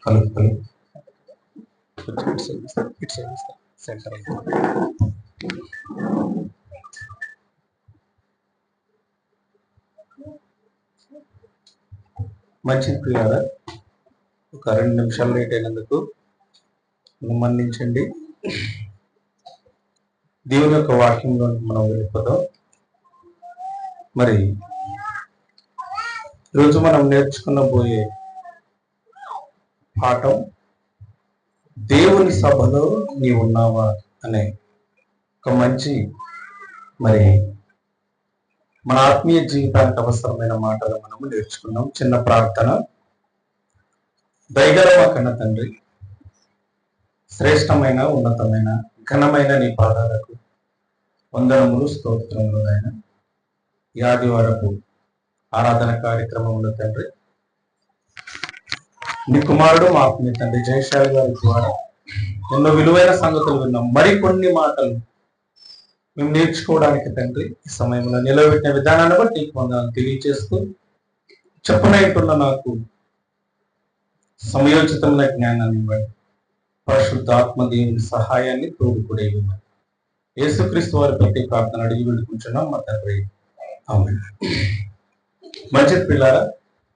కలుపుకొని సెంటర్ మంచి పిల్లారా, ఒక 2 నిమిషాలు లేట్ అయినందుకు మన్నించండి. దేవుని యొక్క వాక్యంలో మనం వెళ్ళిపోదాం. మరి ఈరోజు మనం నేర్చుకునబోయే పాఠం దేవుని సభలో నీవు ఉన్నావా అనే ఒక మంచి మరి మన ఆత్మీయ జీవితానికి అవసరమైన మాటలు మనము నేర్చుకున్నాం. చిన్న ప్రార్థన. దయగల మా కన్న తండ్రి, శ్రేష్టమైన ఉన్నతమైన ఘనమైన నీ పాదాలకు వందనములు స్తోత్రములు. ఆయన ఈ ఆదివారపు ఆరాధన కార్యక్రమంలో తండ్రి, నీ కుమారుడు మా ఆత్మీయ తండ్రి జయశాలి గారి ద్వారా ఎన్నో విలువైన సంగతులు విన్నాం. మరికొన్ని మాటలు మేము నేర్చుకోవడానికి తండ్రి ఈ సమయంలో నిలబెట్టిన విధానాన్ని బట్టి నీకు వందనాలు తెలియజేస్తూ, చెప్పనైతున్న నాకు సమయోచితమైన జ్ఞానాన్ని ఇవ్వండి. పరిశుద్ధాత్మ దేవుని సహాయాన్ని తోడుకుడే ఇవ్వండి. యేసుక్రీస్తు వారి ప్రతి ప్రార్థన అడిగి వెళ్ళుకుంటున్నాం మా తండ్రి, ఆమేన్. మంచిది పిల్లారా,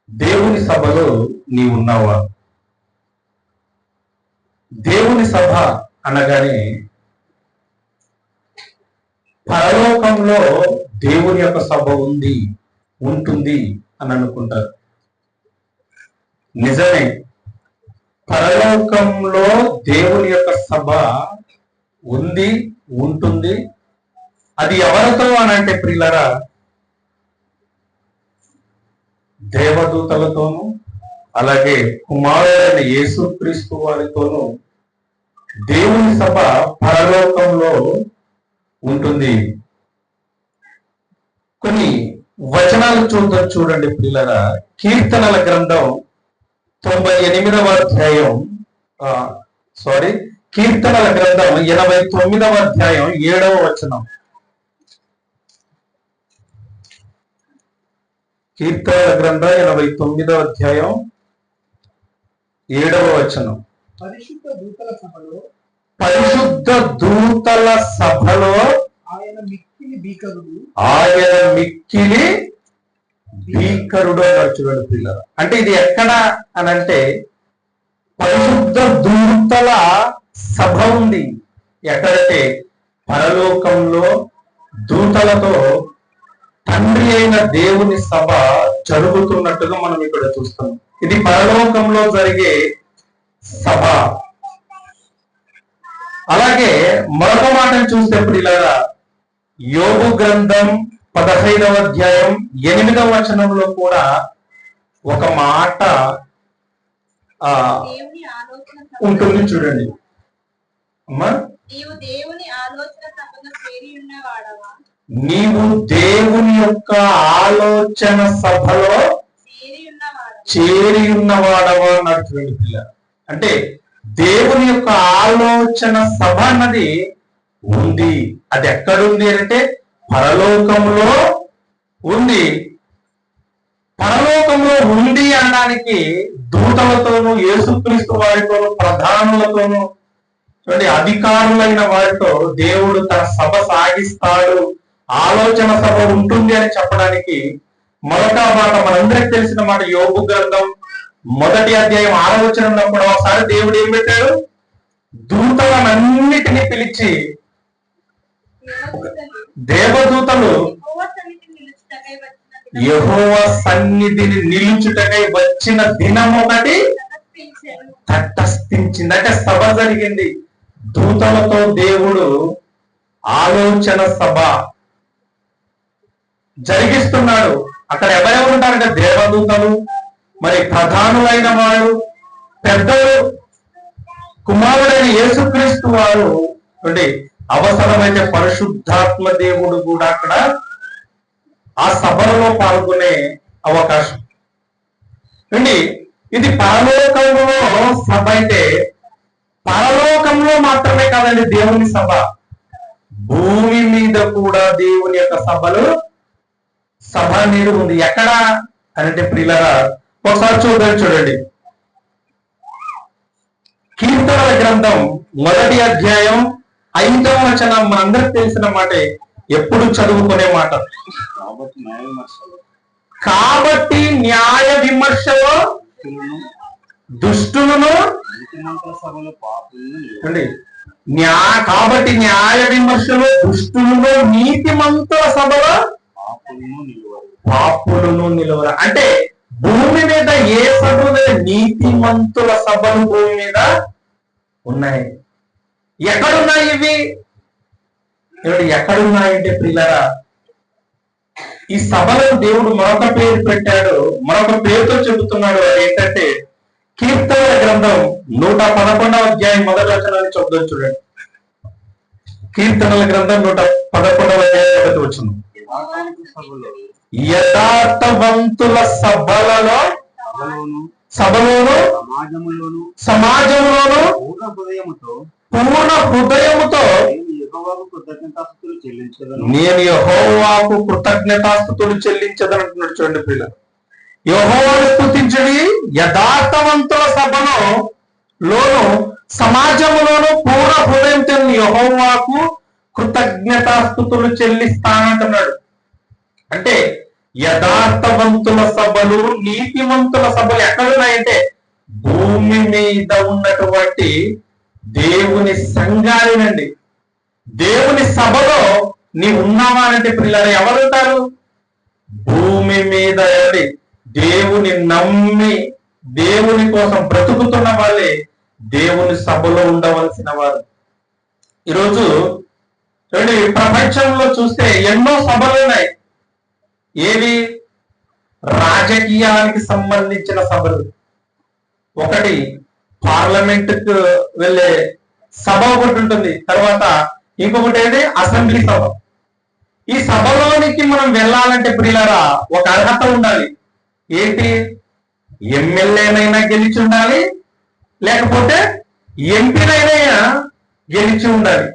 దేవుని సభలో నీవు ఉన్నావా? దేవుని సభ అనగానే పరలోకంలో దేవుని యొక్క సభ ఉంది, ఉంటుంది అని అనుకుంటారు. నిజమే, పరలోకంలో దేవుని యొక్క సభ ఉంది, ఉంటుంది. అది ఎవరితో అని అంటే ప్రియులరా, దేవదూతలతోనూ అలాగే కుమారుడైన యేసుక్రీస్తు వారితోనూ దేవుని సభ పరలోకంలో ఉంటుంది. కొన్ని వచనాలు చూడండి ప్రియులరా. కీర్తనల గ్రంథం 98వ అధ్యాయం కీర్తనల గ్రంథం 89వ అధ్యాయం 7వ వచనం. కీర్తనల గ్రంథం 89వ అధ్యాయం 7వ వచనం. పరిశుద్ధ దూతల సభలో ఆయన మిక్కిలి భీకరుడు అన్నారు. చూడండి పిల్లలు, అంటే ఇది ఎక్కడ అనంటే పరిశుద్ధ దూతల సభ ఉంది. ఎక్కడంటే పరలోకంలో దూతలతో తండ్రి అయిన దేవుని సభ జరుగుతున్నట్టుగా మనం ఇక్కడ చూస్తాం. ఇది పరలోకంలో జరిగే సభ. అలాగే మరొక మాటను చూసేప్పుడు ఇలాగా యోబు గ్రంథం 15వ అధ్యాయం 8వ వచనంలో కూడా ఒక మాట ఉంటుంది. చూడండి అమ్మా, నీవు దేవుని యొక్క ఆలోచన సభలో చేరి ఉన్నవాడవా అన్నాడు. చూడండి పిల్ల, అంటే దేవుని యొక్క ఆలోచన సభ అన్నది ఉంది. అది ఎక్కడుంది అంటే పరలోకంలో ఉంది. పరలోకంలో ఉంది అనడానికి దూతలతోనూ యేసుక్రీస్తు వారితోనూ ప్రధానులతోనూ చూడండి అధికారులైన వారితో దేవుడు తన సభ సాగిస్తాడు, ఆలోచన సభ ఉంటుంది అని చెప్పడానికి మరొక మాట మనందరికి తెలిసిన మాట యోబు గ్రంథం 1వ అధ్యాయం 6వ వచనంలో కూడా ఒకసారి దేవుడు ఏం పెట్టాడు? దూతలనన్నిటినీ పిలిచి, దేవదూతలు యెహోవా సన్నిధిని నిలుచుటకై వచ్చిన దినం ఒకటి తటస్థించింది. అంటే సభ జరిగింది. దూతలతో దేవుడు ఆలోచన సభ జరిగిస్తున్నాడు. అక్కడ ఎవరెవరు ఉంటారంటే దేవదూతలు, మరి ప్రధానులైన వారు, పెద్దలు, కుమారుడైన యేసుక్రీస్తు వారు. అంటే అవసరమైతే పరిశుద్ధాత్మ దేవుడు కూడా అక్కడ ఆ సభలో పాల్గొనే అవకాశం అండి. ఇది పరలోకంలో సభ అయితే పరలోకంలో మాత్రమే కాదండి దేవుని సభ, భూమి మీద కూడా దేవుని యొక్క సభ అనేది ఉంది. ఎక్కడ అంటే ప్రియులారా ఒకసారి చూడండి కీర్తనల గ్రంథం 1వ అధ్యాయం 5వ వచనం మనందరికి తెలిసిన మాటే, ఎప్పుడు చదువుకునే మాట. కాబట్టి న్యాయ విమర్శలో దుష్టులను కాబట్టి న్యాయ విమర్శలో దుష్టులను నీతిమంతుల సభలో పాపులను నిలువరా. అంటే భూమి మీద ఏ సభలు నీతిమంతుల సభలు భూమి మీద ఉన్నాయి. ఎక్కడున్నాయి ఇవి? ఎక్కడున్నాయంటే ప్రియులారా, ఈ సభలకు దేవుడు మరొక పేరు పెట్టాడు, మరొక పేరుతో చెబుతున్నాడు. అది ఏంటంటే కీర్తనల గ్రంథం 111వ అధ్యాయం 1వ వచనాన్ని చదువుదాం చూడండి. కీర్తనల గ్రంథం 111వ అధ్యాయం 1వ వచనం. యథార్థవంతుల సభలోను సమాజంలోను పూర్ణ హృదయముతో నేను యెహోవాకు కృతజ్ఞతాస్తుతులు చెల్లించదని అంటున్నాడు. చూడండి పిల్లలు, యెహోవాను స్తుతించడి యథార్థవంతుల సభలోను సమాజంలోను పూర్ణ హృదయంతో యెహోవాకు కృతజ్ఞతాస్తుతులు చెల్లిస్తానంటున్నాడు. అంటే యథార్థవంతుల సభలు, నీతివంతుల సభలు ఎక్కడున్నాయంటే భూమి మీద ఉన్నటువంటి దేవుని సంఘాలేనండి. దేవుని సభలో నీవు ఉన్నావా అంటే పిల్లలు ఎవరుంటారు? భూమి మీద దేవుని నమ్మి దేవుని కోసం బ్రతుకుతున్న వాళ్ళే దేవుని సభలో ఉండవలసిన వారు. ఈరోజు ప్రపంచంలో చూస్తే ఎన్నో సభలు ఉన్నాయి. ఏవి? రాజకీయానికి సంబంధించిన సభలు. ఒకటి పార్లమెంటుకు వెళ్ళే సభ ఒకటి ఉంటుంది, తర్వాత ఇంకొకటి ఏంటి అసెంబ్లీ సభ. ఈ సభలోనికి మనం వెళ్ళాలంటే ప్రియులారా ఒక అర్హత ఉండాలి. ఏంటి? ఎమ్మెల్యేనైనా గెలిచి ఉండాలి, లేకపోతే ఎంపీనైనా గెలిచి ఉండాలి.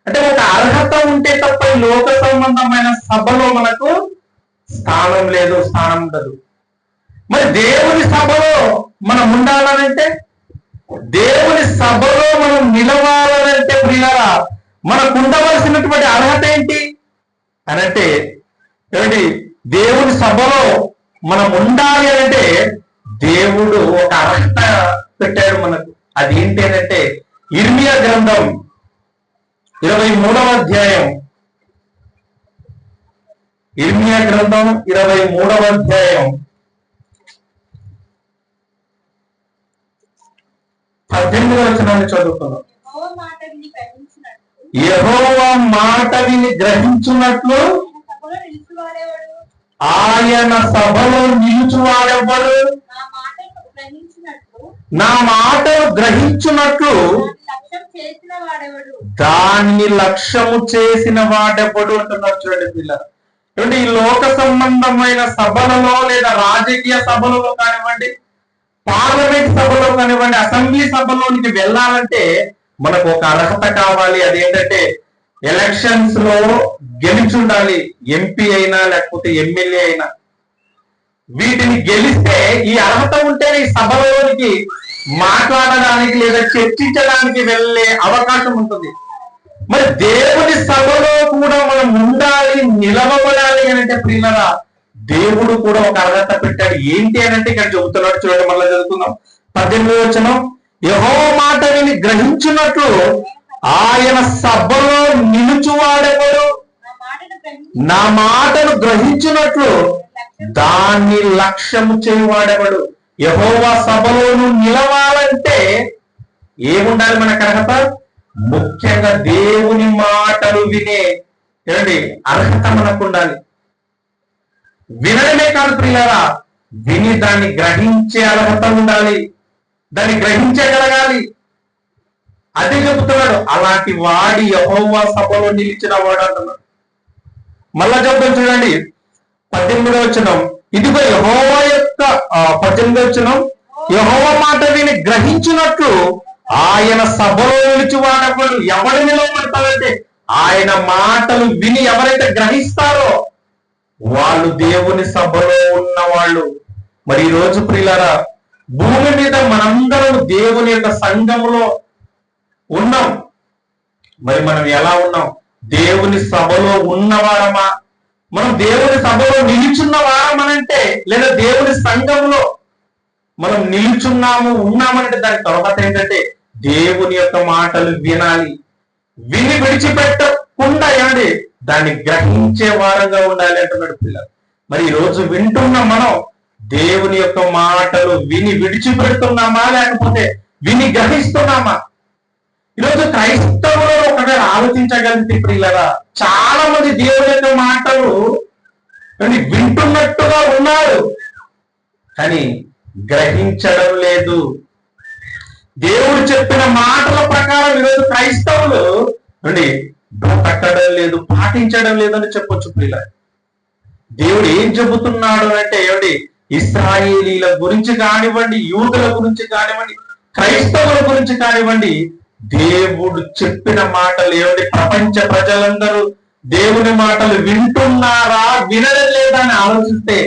అంటే ఒక అర్హత ఉంటే తప్ప లోక సంబంధమైన సభలో మనకు స్థానం లేదు, స్థానం ఉండదు. మరి దేవుని సభలో మనం ఉండాలనంటే, దేవుని సభలో మనం నిలవాలనంటే ప్రియులారా మనకు ఉండవలసినటువంటి అర్హత ఏంటి అనంటే దేవుని సభలో మనం ఉండాలి అంటే దేవుడు ఒక అర్హత పెట్టాడు మనకు. అది ఏంటి అంటే ఇర్మియా గ్రంథం 23వ అధ్యాయం, ఇర్మియా గ్రంథం 23వ అధ్యాయం 18వ వచనాన్ని చదువుతున్నాం. యెహోవా మాట విని గ్రహించున్నట్లు ఆయన సభలో నిలుచువాడెవడు? నా మాటను గ్రహించున్నట్లు దాన్ని లక్ష్యము చేసిన వాడెవడు అంటున్నారు. చూడండి పిల్లలు, ఈ లోక సంబంధమైన సభలలో లేదా రాజకీయ సభలలో కానివ్వండి, పార్లమెంట్ సభలో కానివ్వండి, అసెంబ్లీ సభలోనికి వెళ్ళాలంటే మనకు ఒక అర్హత కావాలి. అదేంటంటే ఎలక్షన్స్ లో గెలిచి ఉండాలి. ఎంపీ అయినా లేకపోతే ఎమ్మెల్యే అయినా వీటిని గెలిస్తే ఈ అర్హత ఉంటే ఈ సభలోనికి మాట్లాడడానికి లేదా చర్చించడానికి వెళ్ళే అవకాశం ఉంటుంది. మరి దేవుని సభలో కూడా మనం ఉండాలి, నిలవబడాలి అని అంటే ప్రియులారా దేవుడు కూడా ఒక అర్హత పెట్టాడు. ఏంటి అని అంటే ఇక్కడ చెబుతున్నాడు. చూడండి, మళ్ళీ చదువుకుందాం 18వ వచనం. యెహోవా మాట విని గ్రహించున్నట్లు ఆయన సభలో నిలుచువాడెవడు? నా మాటను గ్రహించినట్లు దాన్ని లక్ష్యము చేయవాడెవడు? యెహోవా సభలోను నిలవాలంటే ఏముండాలి మనకు అర్హత? ముఖ్యంగా దేవుని మాటలు వినే అర్హత మనకు ఉండాలి. వినడమే కాదు ప్రియులారా, విని దాన్ని గ్రహించే అర్హత ఉండాలి, దాన్ని గ్రహించగలగాలి. అదే చెబుతున్నాడు. అలాంటి వాడి యెహోవా సభలో నిలిచిన వాడు అంటున్నాడు. మళ్ళా చెప్తాను చూడండి 18వ వచనం. ఇదిగో యెహోవా యొక్క 18వ వచనం. యెహోవా మాట విని గ్రహించినట్లు ఆయన సభలో నిలిచి వాడెవడు? ఎవడు నిలవబడతాడంటే ఆయన మాటలు విని ఎవరైతే గ్రహిస్తారో వాళ్ళు దేవుని సభలో ఉన్న వాళ్ళు. మరి ఈ రోజు ప్రియులారా భూమి మీద మనందరం దేవుని యొక్క సంఘములో ఉన్నాం. మరి మనం ఎలా ఉన్నాం? దేవుని సభలో ఉన్నవారమా? మనం దేవుని సభలో నిలుచున్న వారమనంటే, లేదా దేవుని సంఘంలో మనం నిలుచున్నాము ఉన్నామంటే దాని తర్వాత ఏంటంటే దేవుని యొక్క మాటలు వినాలి. విని విడిచిపెట్టకుండా ఏమండి దాన్ని గ్రహించే వారంగా ఉండాలి అంటున్నాడు పిల్లలు. మరి ఈ రోజు వింటున్న మనం దేవుని యొక్క మాటలు విని విడిచిపెడుతున్నామా, లేకపోతే విని గ్రహిస్తున్నామా? ఈరోజు క్రైస్తవులు ఒకవేళ ఆలోచించగలిగితే పిల్లరా, చాలా మంది దేవుని యొక్క మాటలు వింటున్నట్టుగా ఉన్నారు, కానీ గ్రహించడం లేదు. దేవుడు చెప్పిన మాటల ప్రకారం ఈరోజు క్రైస్తవులు బ్రతకడం లేదు, పాటించడం లేదని చెప్పొచ్చు పిల్ల. దేవుడు ఏం చెబుతున్నాడు అంటే ఇశ్రాయేలీల గురించి కానివ్వండి, యూదుల గురించి కానివ్వండి, క్రైస్తవుల గురించి కానివ్వండి, దేవుడు చెప్పిన మాటలు ప్రపంచ ప్రజలందరూ దేవుని మాటలు వింటున్నారా, వినడం లేదా అని ఆలోచిస్తే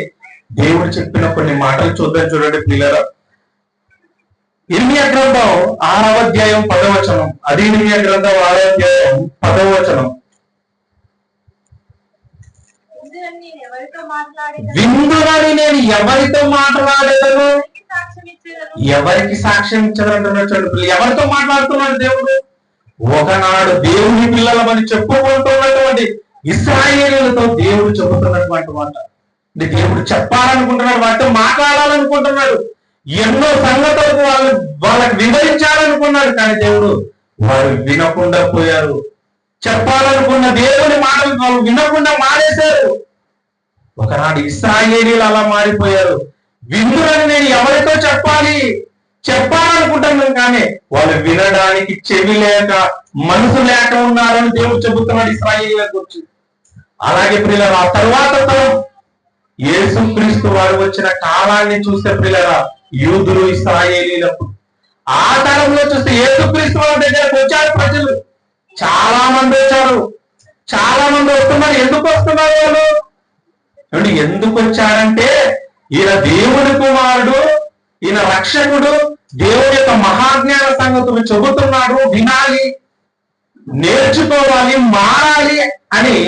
దేవుడు చెప్పిన కొన్ని మాటలు చూడండి పిల్లరా. ఇర్మియా గ్రంథం 6వ అధ్యాయం 10వ వచనం. అది ఇర్మియా గ్రంథం 6వ అధ్యాయం 10వ వచనం. విందునని నేను ఎవరితో మాట్లాడేదను, ఎవరికి సాక్ష్యం ఇచ్చారంటున్నాడు. ఎవరితో మాట్లాడుతున్నాడు దేవుడు? ఒకనాడు దేవుని పిల్లలమని చెప్పుకుంటున్నటువంటి ఇశ్రాయేలీలతో దేవుడు చెబుతున్నటువంటి మాట. దేవుడు చెప్పాలనుకుంటున్నాడు, వాటితో మాట్లాడాలనుకుంటున్నాడు, ఎన్నో సంగతులకు వాళ్ళకి వివరించాలనుకున్నాడు, కానీ దేవుడు వారు వినకుండా పోయారు. చెప్పాలనుకున్న దేవుని మాటలు వాళ్ళు వినకుండా మానేశారు. ఒకనాడు ఇశ్రాయేలీలు అలా మారిపోయారు. విందులని నేను ఎవరితో చెప్పాలనుకుంటున్నాను, కానీ వాళ్ళు వినడానికి చెవి లేక మనసు లేక ఉన్నారని దేవుడు చెబుతున్నాడు ఇశ్రాయేలీల గురించి. అలాగే ప్రియులారా, ఆ తరువాత తరం యేసుక్రీస్తు వారు వచ్చిన కాలాన్ని చూస్తే ప్రియులారా, యూదులు ఇశ్రాయేలీలకు ఆ తరంలో చూస్తే యేసుక్రీస్తు వారి దగ్గరకు వచ్చారు ప్రజలు. చాలా మంది వచ్చారు, చాలా మంది వస్తున్నారు. ఎందుకు వస్తున్నారు వాళ్ళు? ఎందుకు వచ్చారంటే ఈయన దేవుని కుమారుడు, ఈయన రక్షకుడు, దేవుని యొక్క మహాజ్ఞాన సంగతులు చెబుతున్నాడు, వినాలి, నేర్చుకోవాలి, మారాలి అని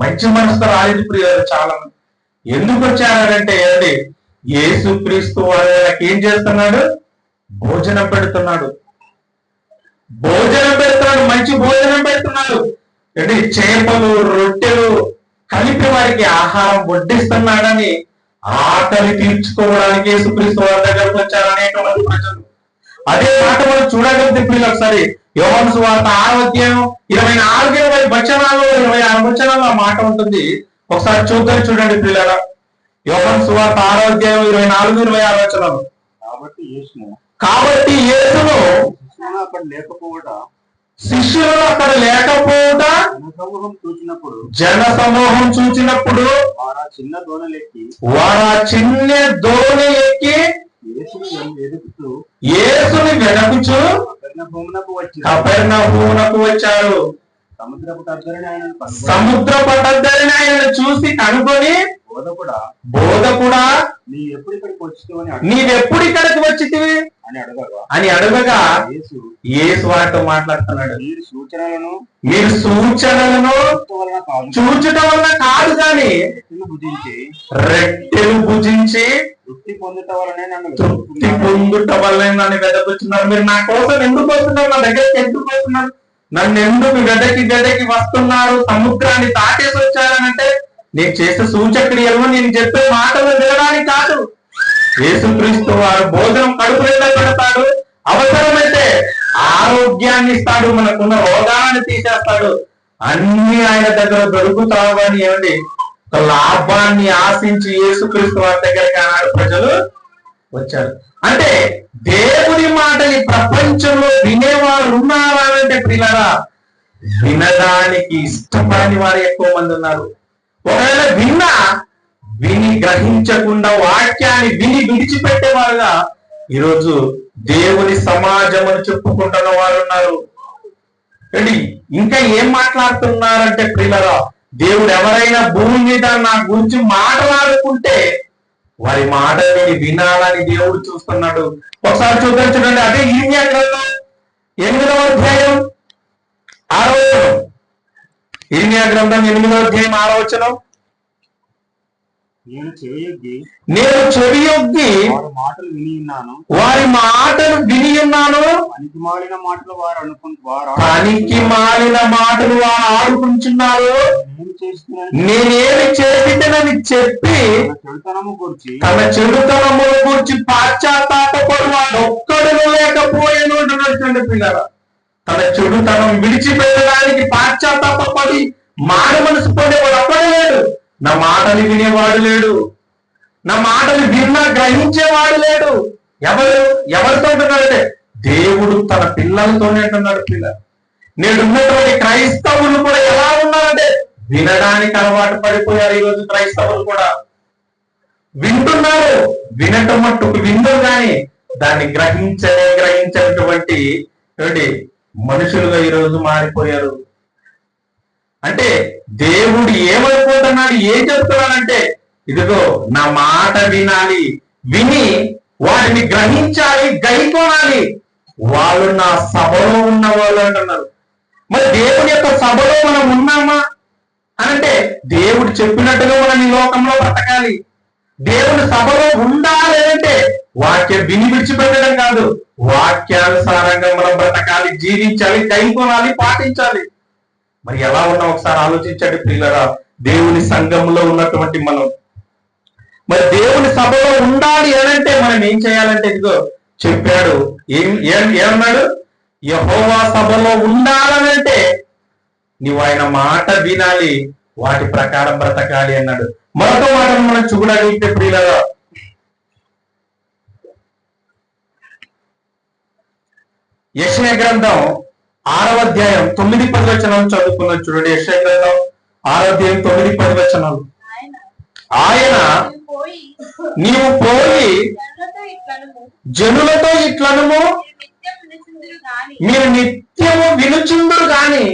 మంచి మనసుతో రాలేదు ప్రియులు చాలా మంది. ఎందుకు వచ్చారంటే యేసుక్రీస్తు వాళ్ళకి ఏం చేస్తున్నాడు? భోజనం పెడుతున్నాడు, మంచి భోజనం పెడుతున్నాడు. చేపలు, రొట్టెలు కలిపి వారికి ఆహారం వడ్డిస్తున్నాడని ఆకలి తీర్చుకోవడానికి యేసుక్రీస్తు వారి దగ్గరకు వచ్చారు అనేక మంది ప్రజలు. అదే మాట మనం చూడగలిగితే పిల్లలు ఒకసారి యోహాను సువార్త 6వ అధ్యాయం 24-20 వచనాలు 26 వచనాలు ఆ మాట ఉంటుంది. ఒకసారి చూడండి పిల్లరా. యోహాను సువార్త 6వ అధ్యాయం 24-26 వచనాలు. కాబట్టి యేసును శిష్యులు అక్కడ లేకపోవట జన సమూహం చూచినప్పుడు వారు ఆ చిన్న దోణి ఎక్కి యేసుని వెనకుచు కపెర్నహూమునకు వచ్చారు. సముద్రపు అద్దరిని ఆయన చూసి కనుగొని, బోధకుడా నీవెప్పుడు ఇక్కడికి వచ్చితివి అని అడగగా యేసు వారితో మాట్లాడుతున్నాడు. మీరు సూచనలను చూచటం వల్ల కాదు, కానీ రొట్టెలు భుజించి తృప్తి పొందుట వల్లనే నన్ను వెదకుతున్నారు. మీరు నా కోసం ఎందుకు వస్తున్నారు? నా దగ్గరికి ఎందుకు వస్తున్నారు? నన్ను ఎందుకు వెదకి వస్తున్నారు? సముద్రాన్ని తాకేసి వచ్చారనంటే నేను చేసే సూచక్రియలను, నేను చెప్పే మాటలు వినడానికి కాదు. యేసుక్రీస్తు వారు భోజనం కడుపు నిండా పెడతాడు, అవసరమైతే ఆరోగ్యాన్ని ఇస్తాడు, మనకున్న రోగాన్ని తీసేస్తాడు, అన్ని ఆయన దగ్గర దొరుకుతావు అని ఒక లాభాన్ని ఆశించి యేసుక్రీస్తు వారి దగ్గరికి ఆనాడు ప్రజలు వచ్చారు. అంటే దేవుని మాటని ప్రపంచంలో వినేవారు ఉన్నారా అంటే పిల్లరా, వినడానికి ఇష్టపడని వారు ఎక్కువ మంది ఉన్నారు. ఒకవేళ విని గ్రహించకుండా వాక్యాన్ని విని విడిచిపెట్టేవారుగా ఈరోజు దేవుని సమాజం అని చెప్పుకుంటున్న వారు ఉన్నారు. ఇంకా ఏం మాట్లాడుతున్నారంటే ప్రియులరా, దేవుడు ఎవరైనా భూమి మీద నా గురించి మాట్లాడుకుంటే వారి మాటని వినాలని దేవుడు చూస్తున్నాడు. ఒకసారి చూడండి, అదే ఇర్మియా గ్రంథం 8వ అధ్యాయం 6వ వచనం. ఇర్మియా గ్రంథం 8వ అధ్యాయం 6వ వచనం. నేను చెవియొగ్గి వారి మాటలు విని ఉన్నాను. పనికి మాలిన మాటలు వారు ఆడుకుంటున్నారు. నేనేమి చేసినని చెప్పి తన చెడుతనము గురించి పాశ్చాత్తాపడు వాడు ఒక్కడు లేకపోయాను అంటున్నటువంటి పిల్లరా. తన చెడుతనం విడిచిపెట్టడానికి పాశ్చాత్తాపడి మాన మనసు పడేవాడు ఒక్కడే లేడు. నా మాటలు వినేవాడు లేడు. నా మాటలు విన్నా గ్రహించేవాడు లేడు. ఎవరితో ఉంటున్నాడంటే దేవుడు తన పిల్లలతోనే అంటున్నాడు. పిల్లలు నేడున్నటువంటి క్రైస్తవులు కూడా ఎలా ఉన్నారంటే వినడానికి అలవాటు పడిపోయారు. ఈరోజు క్రైస్తవులు కూడా వింటున్నారు, వినటం మట్టుకు విందు కానీ దాన్ని గ్రహించినటువంటి మనుషులుగా ఈరోజు మారిపోయారు. అంటే దేవుడు ఏమనుకుంటున్నాడు, ఏం చెప్తున్నాడంటే ఇదిగో నా మాట వినాలి, విని వాటిని గ్రహించాలి, గైకోనాలి. వాళ్ళు నా సభలో ఉన్న వాళ్ళు అంటున్నారు. మరి దేవుడి యొక్క సభలో మనం ఉన్నామా అనంటే దేవుడు చెప్పినట్టుగా మనం ఈ లోకంలో బ్రతకాలి. దేవుడి సభలో ఉండాలి అంటే వాక్యం విని విడిచిపెట్టడం కాదు, వాక్యానుసారంగా మనం బ్రతకాలి, జీవించాలి, గైకోనాలి, పాటించాలి. మరి ఎలా ఉన్నాం ఒకసారి ఆలోచించండి పిల్లరా. దేవుని సంఘంలో ఉన్నటువంటి మనం మరి దేవుని సభలో ఉండాలి అనంటే మనం ఏం చేయాలంటే ఇదిగో చెప్పాడు. ఏమన్నాడు? యెహోవా సభలో ఉండాలనంటే నువ్వు ఆయన మాట వినాలి, వాటి ప్రకారం బ్రతకాలి అన్నాడు. మరొక మాటను మనం చూడగలిగితే ప్రియులరా, యెషయా గ్రంథం 6వ అధ్యాయం 9-10 వచనాలు చదువుకున్నాం. చూడండి, యెషయా గ్రంథం 6వ అధ్యాయం 9-10 వచనాలు. ఆయన నీవు పోయి జనులతో ఇట్లనుము, మీరు నిత్యము వినుచుందురు గాని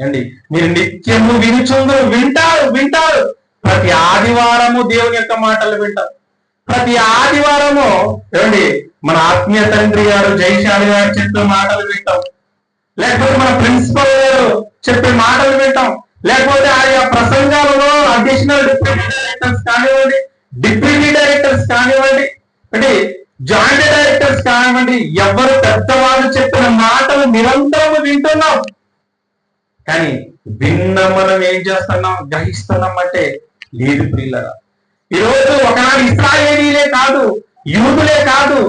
అండి, మీరు నిత్యము వినుచుందురు, వింటారు. ప్రతి ఆదివారము దేవుని యొక్క మాటలు వింటారు. ప్రతి ఆదివారము ఏమండి మన ఆత్మీయ తండ్రి గారు జయశాలి గారు చెప్పే మాటలు వింటాం, లేకపోతే మన ప్రిన్సిపల్ గారు చెప్పే మాటలు వింటాం, లేకపోతే ఆయా ప్రసంగాలలో అడిషనల్ డిప్యూటీ డైరెక్టర్స్ కానివ్వండి, డిప్యూటీ డైరెక్టర్స్ కానివ్వండి, అంటే జాయింట్ డైరెక్టర్స్ కానివ్వండి, ఎవరు పెద్దవాళ్ళు చెప్పిన మాటలు నిరంతరం వింటున్నాం. కానీ విన్న మనం ఏం చేస్తున్నాం, గ్రహిస్తున్నాం అంటే లేదు పిల్లరా. ఈరోజు ఒకనాడు ఇశ్రాయేలీలే కాదు, యూదులే కాదు,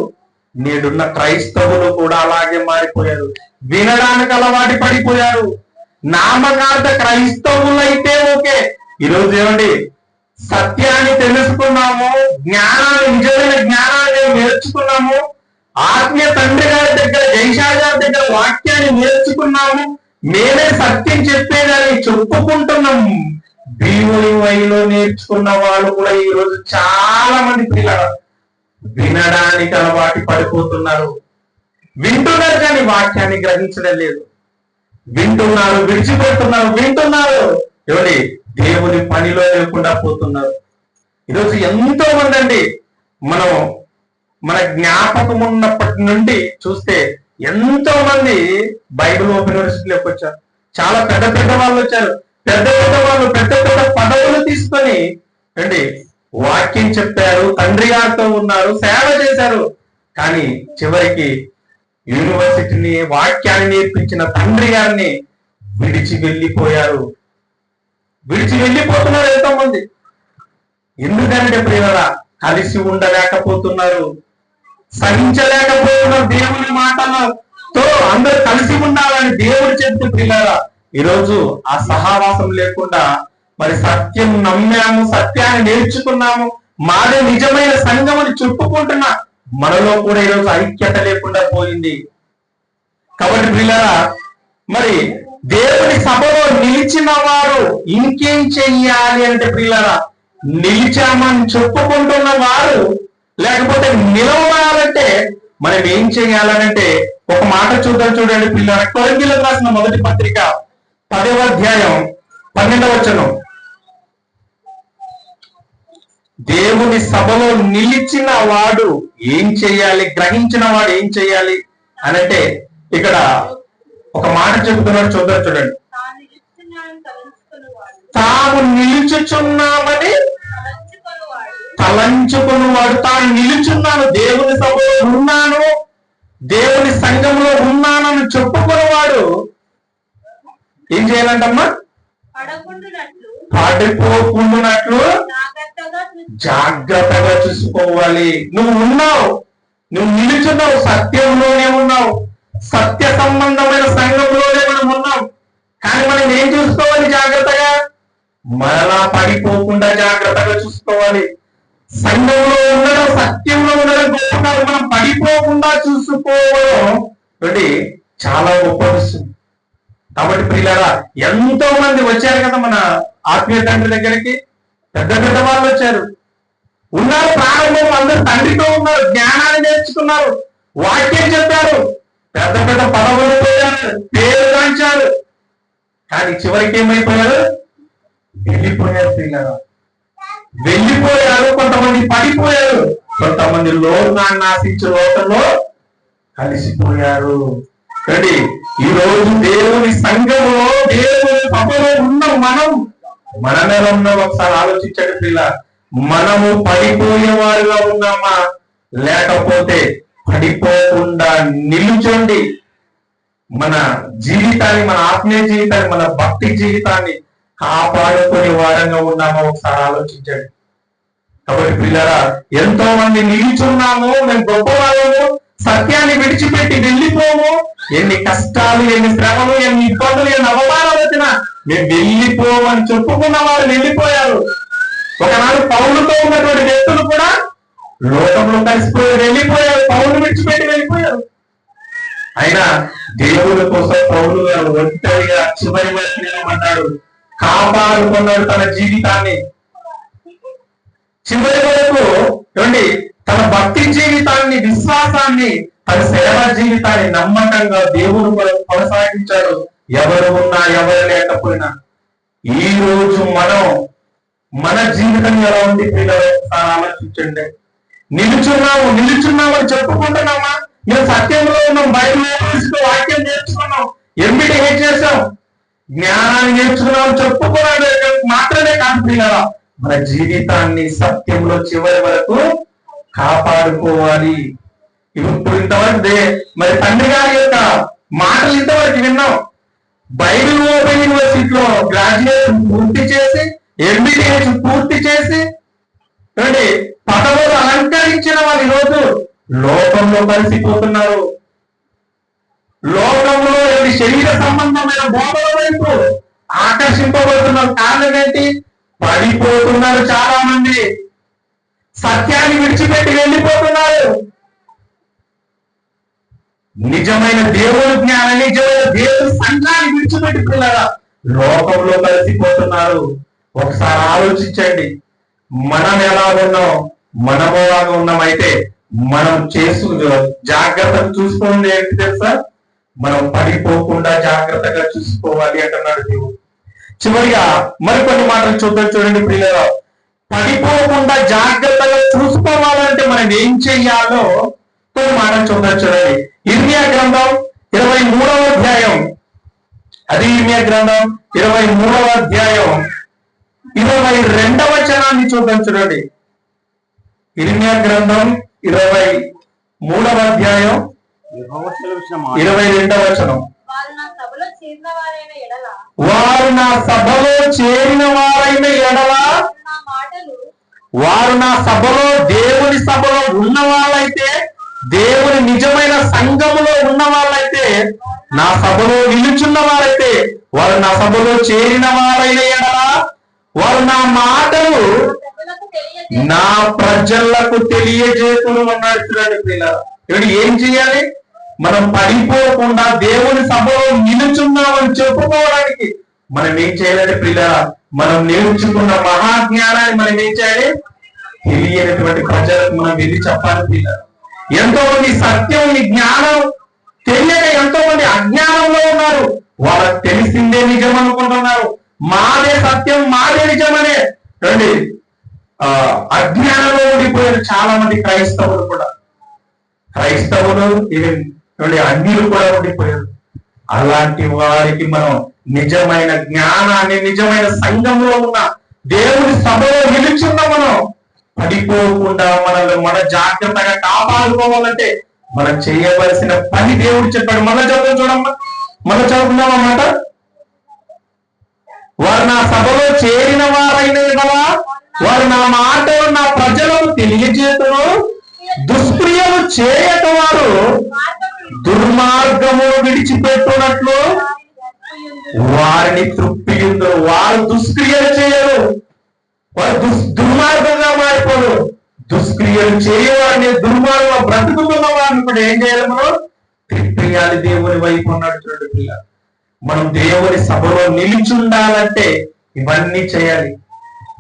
నేడున్న క్రైస్తవులు కూడా అలాగే మారిపోయారు. వినడానికి అలవాటు పడిపోయారు. నామకార్థ క్రైస్తవులైతే ఓకే. ఈరోజు ఏమండి, సత్యాన్ని తెలుసుకున్నాము, జ్ఞానాన్ని, నిజమైన జ్ఞానాన్ని నేర్చుకున్నాము, ఆత్మీయ తండ్రి గారి దగ్గర, జైశాలి గారి దగ్గర వాక్యాన్ని నేర్చుకున్నాము, మేమే సత్యం చెప్పేదాన్ని చెప్పుకుంటున్నాము. BYలో నేర్చుకున్న వాళ్ళు కూడా ఈ రోజు చాలా మంది పిల్లలు వినడానికి అలవాటు పడిపోతున్నారు. వింటున్నారు కానీ వాక్యాన్ని గ్రహించడం లేదు. వింటున్నారు, వింటున్నారు ఎవరి దేవుని పనిలో లేకుండా పోతున్నారు. ఈరోజు ఎంతో మంది అండి, మన జ్ఞాపకం ఉన్నప్పటి నుండి చూస్తే ఎంతో మంది బైబిల్ ఓపెన్ యూనివర్సిటీలోకి వచ్చారు. చాలా పెద్ద పెద్ద వాళ్ళు వచ్చారు. పెద్ద పెద్ద పదవులు తీసుకొని అండి వాక్యం చెప్పారు, తండ్రి గారితో ఉన్నారు, సేవ చేశారు. కానీ చివరికి యూనివర్సిటీని, వాక్యాన్ని నేర్పించిన తండ్రి గారిని విడిచి వెళ్ళిపోతున్నారు ఎంతో మంది. ఎందుకంటే ప్రియులారా, కలిసి ఉండలేకపోతున్నారు, సహించలేకపోతున్నారు. దేవుని మాటలతో అందరూ కలిసి ఉండాలని దేవుడు చెప్తే ప్రియులారా, ఈరోజు ఆ సహవాసం లేకుండా మరి సత్యం నమ్మాము, సత్యాన్ని నేర్చుకున్నాము, మాదే నిజమైన సంఘం అని చెప్పుకుంటున్నా మనలో కూడా ఈరోజు ఐక్యత లేకుండా పోయింది. కాబట్టి ప్రియులారా, మరి దేవుని సభలో నిలిచిన వారు ఇంకేం చెయ్యాలి అంటే ప్రియులారా, నిలిచామని చెప్పుకుంటున్న వారు లేకపోతే నిలవాలంటే మనం ఏం చేయాలనంటే ఒక మాట చూడండి పిల్లల. కొరింథీయులకు రాసిన మొదటి పత్రిక 10వ అధ్యాయం 12వ వచనం. దేవుని సభలో నిలిచిన వాడు ఏం చేయాలి, గ్రహించిన వాడు ఏం చేయాలి అని అంటే ఇక్కడ ఒక మాట చెబుతున్నాడు, చూద్దాం చూడండి. తాము నిలుచుచున్నామని తలంచుకుని వాడు, తాను నిలుచున్నాను, దేవుని సభలో ఉన్నాను, దేవుని సంఘంలో ఉన్నానని చెప్పుకునేవాడు ఏం చేయాలంటమ్మా? పడిపోకుండానట్లు జాగ్రత్తగా చూసుకోవాలి. నువ్వు ఉన్నావు, నువ్వు నిలుచున్నావు, సత్యంలోనే ఉన్నావు, సత్య సంబంధమైన సంఘంలోనే మనం ఉన్నాం. కానీ మనం ఏం చూసుకోవాలి? జాగ్రత్తగా మరలా పడిపోకుండా జాగ్రత్తగా చూసుకోవాలి. సంఘంలో ఉండడం, సత్యంలో ఉండడం గొప్ప కాదు, మనం పడిపోకుండా చూసుకోవడం అంటే చాలా గొప్ప విషయం. కాబట్టి ప్రియులారా, ఎంతో మంది వచ్చారు కదా మన ఆత్మీయ తండ్రి దగ్గరికి, పెద్ద పెద్ద వాళ్ళు వచ్చారు, ఉన్నారు, ప్రారంభం అందరూ తండ్రితో ఉన్నారు, జ్ఞానాన్ని నేర్చుకున్నారు, వాక్యం చెప్పారు, పెద్ద పెద్ద పదవులు పోయారు, పేరు కాంచారు. కానీ చివరికి ఏమైపోయారు? వెళ్ళిపోయారు ప్రియులారా, వెళ్ళిపోయారు. కొంతమంది పడిపోయారు, కొంతమంది లోకాన్ని ఆశించే లోకంలో కలిసిపోయారు. రండి, ఈ రోజు దేవుని సంఘంలో, దేవుని సభలో ఉన్న మనమే ఉన్నాం. ఒకసారి ఆలోచించండి పిల్ల, మనము పడిపోయేవారుగా ఉన్నామా, లేకపోతే పడిపోకుండా నిలుచోండి మన జీవితాన్ని, మన ఆత్మీయ జీవితాన్ని, మన భక్తి జీవితాన్ని కాపాడుకునే వారంగా ఉన్నామో ఒకసారి ఆలోచించండి. కాబట్టి పిల్లరా, ఎంతో మంది నిలుచున్నాము, మేము గొప్ప వాళ్ళము, సత్యాన్ని విడిచిపెట్టి వెళ్ళిపోము. ఎన్ని కష్టాలు, ఎన్ని శ్రమలు, ఎన్ని ఇబ్బందులు, ఎన్ని అవమానాలు వచ్చినా మేము వెళ్ళిపోమని చెప్పుకున్న వారు వెళ్ళిపోయారు. ఒకనాడు పౌలుతో ఉన్నటువంటి వ్యక్తులు కూడా లోకంలో కలిసిపోయి వెళ్ళిపోయారు, పౌలు విడిచిపెట్టి వెళ్ళిపోయారు. అయినా దేవుడి కోసం పౌలు గారు ఒంటరిగా చివరి వరకు నిలబడ్డాడు, కాపాడుకున్నాడు తన జీవితాన్ని. చివరి వరకు ఏమండి, తన భక్తి జీవితాన్ని, విశ్వాసాన్ని, తన సేవా జీవితాన్ని నమ్మకంగా దేవుడు కొనసాగించాడు. ఎవరు ఉన్నా ఎవరు లేకపోయినా. ఈ రోజు మన జీవితం ఎలా ఉంది పిల్లలు ఆలోచించండి. నిలుచున్నామని చెప్పుకుంటున్నామా? మేము సత్యంలో ఉన్నాం, బైబిల్ వాక్యం నేర్చుకున్నాం, ఎంబీడీ చేసాం, జ్ఞానాన్ని నేర్చుకున్నామని చెప్పుకున్నాడు మాత్రమే కాదు పిల్లరా, మన జీవితాన్ని సత్యంలో చివరి వరకు కాపాడుకోవాలి. ఇప్పుడు ఇంతవరకు మరి తండ్రి గారి యొక్క మాటలు ఇంతవరకు విన్నాం. బైబిల్ ఓపెన్ యూనివర్సిటీలో గ్రాడ్యుయేషన్ పూర్తి చేసి, ఎంబీడీఎస్ పూర్తి చేసి పదవులు అలంకరించిన వాళ్ళు ఈరోజు లోకంలో కలిసిపోతున్నారు. లోకంలో శరీర సంబంధమైన బోధల వైపు ఆకర్షింపబడుతున్నారు. కారణం ఏంటి? పడిపోతున్నారు చాలా మంది, సత్యాన్ని విడిచిపెట్టి వెళ్ళిపోతున్నారు. నిజమైన దేవుని జ్ఞానం, నిజమైన దేవుని సంఘాన్ని విడిచిపెట్టి పిల్లరా లోకంలో కలిసిపోతున్నారు. ఒకసారి ఆలోచించండి, మనం ఎలా ఉన్నాం, మనమోలాగా ఉన్నామైతే మనం జాగ్రత్తగా చూసుకోండి. ఏంటి తెలుసా? మనం పడిపోకుండా జాగ్రత్తగా చూసుకోవాలి అంటున్నాడు దేవుడు. చివరిగా మరికొన్ని మాటలు చూడండి ప్రియులారా. పడిపోకుండా జాగ్రత్తగా చూసుకోవాలంటే మనం ఏం చెయ్యాలో మాట చూడండి. ఇర్మియా గ్రంథం 23వ అధ్యాయం, అది ఇర్మియా గ్రంథం 23వ అధ్యాయం 22వ వచనాన్ని చూడండి. ఇర్మియా గ్రంథం 23వ అధ్యాయం 22వ వచనం. వారు నా సభలో చేరిన వారైన ఎడల, వారు నా సభలో, దేవుని సభలో ఉన్న వాళ్ళైతే, దేవుని నిజమైన సంఘములో ఉన్న వాళ్ళైతే, నా సభలో నిలుచున్న వారైతే, వారు నా సభలో చేరిన వారైన ఎడల, వారు నా మాటలు నా ప్రజలకు తెలియజేతులు అన్నాడు. చూడండి పిల్లలు, ఇప్పుడు ఏం చేయాలి? మనం పడిపోకుండా దేవుని సభలో నిలుచున్నామని చెప్పుకోవడానికి మనం ఏం చేయాలంటే పిల్లల, మనం నేర్చుకున్న మహాజ్ఞానాన్ని మనం ఏం చేయాలి? తెలియనటువంటి ప్రజలకు మనం వెళ్ళి చెప్పాలి పిల్లలు. ఎంతో మంది సత్యం, జ్ఞానం తెలియక ఎంతో మంది అజ్ఞానంలో ఉన్నారు. వాళ్ళకి తెలిసిందే నిజం అనుకుంటున్నారు. మాదే సత్యం, మాదే నిజమనే రండి అజ్ఞానంలో ఉండిపోయారు చాలా మంది క్రైస్తవులు కూడా. క్రైస్తవులు ఈవెన్ అన్యులు కూడా ఉండిపోయారు. అలాంటి వారికి మనం నిజమైన జ్ఞానాన్ని, నిజమైన సంఘంలో ఉన్న దేవుని సభలో నిలుచున్న మనం పడిపోకుండా మనల్ని మన జాగ్రత్తగా కాపాడుకోవాలంటే మనం చేయవలసిన పని దేవుడు చెప్పాడు. మన చదువు చూడమ్మా, మనం చదువుకున్నాం అన్నమాట. వారు నా సభలో చేరిన వారైన కదా, వారు నా మాటలు నా ప్రజలకు తెలియజేతును, దుష్క్రియలు చేయక వారు దుర్మార్గము విడిచిపెట్టునట్లు వారిని తృప్తియుందరు. వారు దుష్క్రియలు చేయరు, వారు దుర్మార్గంగా మారిపోరు. దుష్క్రియలు చేయవారిని, దుర్మార్గంగా బ్రతుకుతున్న వారిని కూడా ఏం చేయాలి? మనం త్రిప్రియాలి దేవుని వైపు ఉన్నటువంటి పిల్ల. మనం దేవుని సభలో నిలిచుండాలంటే ఇవన్నీ చేయాలి.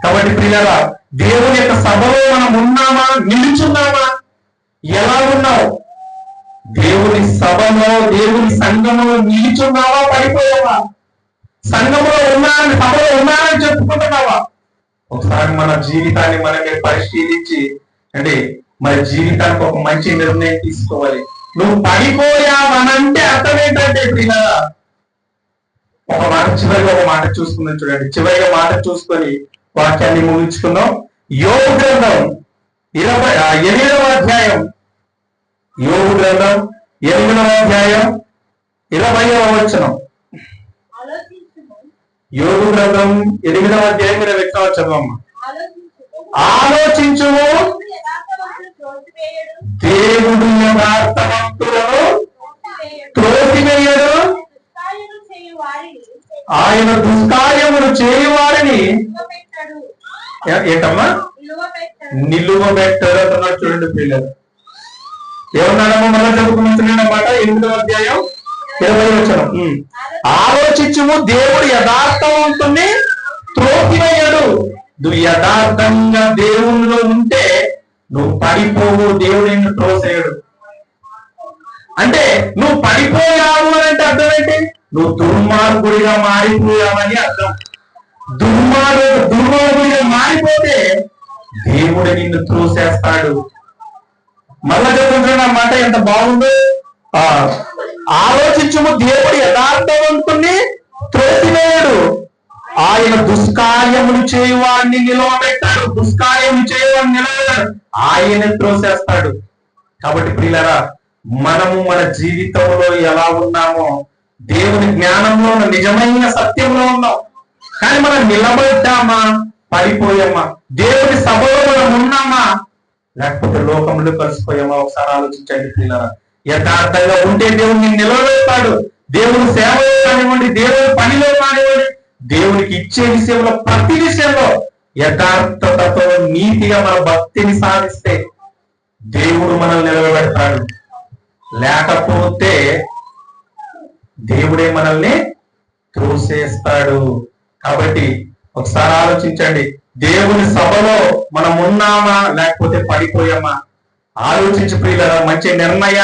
కాబట్టి పిల్లరా, దేవుని యొక్క సభలో మనం ఉన్నామా, నిలుచున్నామా, ఎలా ఉన్నావు? దేవుని సభలో, దేవుని సంఘంలో నిలుచున్నావా, పడిపోయావా? సంఘంలో ఉన్నానని, సభలో ఉన్నానని చెప్పుకుంటున్నావా? ఒకసారి మన జీవితాన్ని మనమే పరిశీలించి అంటే మన జీవితానికి ఒక మంచి నిర్ణయం తీసుకోవాలి. నువ్వు పడిపోయావనంటే అర్థం ఏంటంటే పిల్లరా, ఒక మాట, చివరిగా ఒక మాట చూసుకుందాం. చూడండి, చివరిగా మాట చూసుకొని వాక్యాన్ని ముగించుకుందాం. యోబు గ్రంథం 8వ అధ్యాయం, యోబు గ్రంథం 8వ అధ్యాయం 20వ వచనం. యోబు గ్రంథం 8వ అధ్యాయం 20వ వచనం. ఆలోచించుము, దేవుడు యథార్థవంతులను త్రోసివేయడు, ఆయన దుష్కార్యములు చేయువారిని ఏంటమ్మా నిలువ పెట్టడు అంటున్నాడు. చూడండి పిల్లలు, ఏమన్నాడమ్మా? మళ్ళా చదువుకున్నాడు అన్నమాట. 8వ అధ్యాయం 20వ వచనం. ఆలోచించుము, దేవుడు యథార్థవంతుని త్రోసివేయడు. నువ్వు యథార్థంగా దేవునిలో ఉంటే నువ్వు పడిపోవు, దేవుడు నిన్ను త్రోసేయడు. అంటే నువ్వు పడిపోయావు అని అంటే అర్థం ఏంటి? నువ్వు దుర్మార్గుడిగా మారిపోయావని అర్థం. దుర్మార్గుడిగా మారిపోతే దేవుడు నిన్ను త్రోసేస్తాడు. మళ్ళా చెప్పుకుంటున్నా అన్నమాట, ఎంత బాగుందో. ఆలోచించుము, దేవుడు యథార్థవంతుని త్రోసివేయడు, ఆయన దుష్కార్యములు చేయువాడిని నిలవబెట్టాడు. దుష్కార్యములు చేయువాడిని నిలవబెట్టాడు, ఆయన త్రోసేస్తాడు. కాబట్టి ప్రియులారా, మనము మన జీవితంలో ఎలా ఉన్నామో, దేవుని జ్ఞానంలో, నిజమైన సత్యంలో ఉన్నాం. కానీ మనం నిలబడ్డామా, పడిపోయామా? దేవుని సభలో మనం ఉన్నామా, లేకపోతే లోకంలో కలిసిపోయామా? ఒకసారి ఆలోచించండి ప్రియులారా. యథార్థంగా ఉంటే దేవుడిని నిలబెడతాడు. దేవుని సేవలో కానివ్వండి, దేవుని పనిలో కానివ్వండి, దేవునికి ఇచ్చే విషయంలో, ప్రతి విషయంలో యథార్థతతో నీతిగా మన భక్తిని సాధిస్తే దేవుడు మనల్ని నిలబెడతాడు. లేకపోతే దేవుడే మనల్ని త్రోసేస్తాడు. కాబట్టి ఒకసారి ఆలోచించండి, దేవుని సభలో మనం ఉన్నామా, లేకపోతే పడిపోయామా? ఆలోచించి ప్రియులారా, మంచి నిర్ణయాన్ని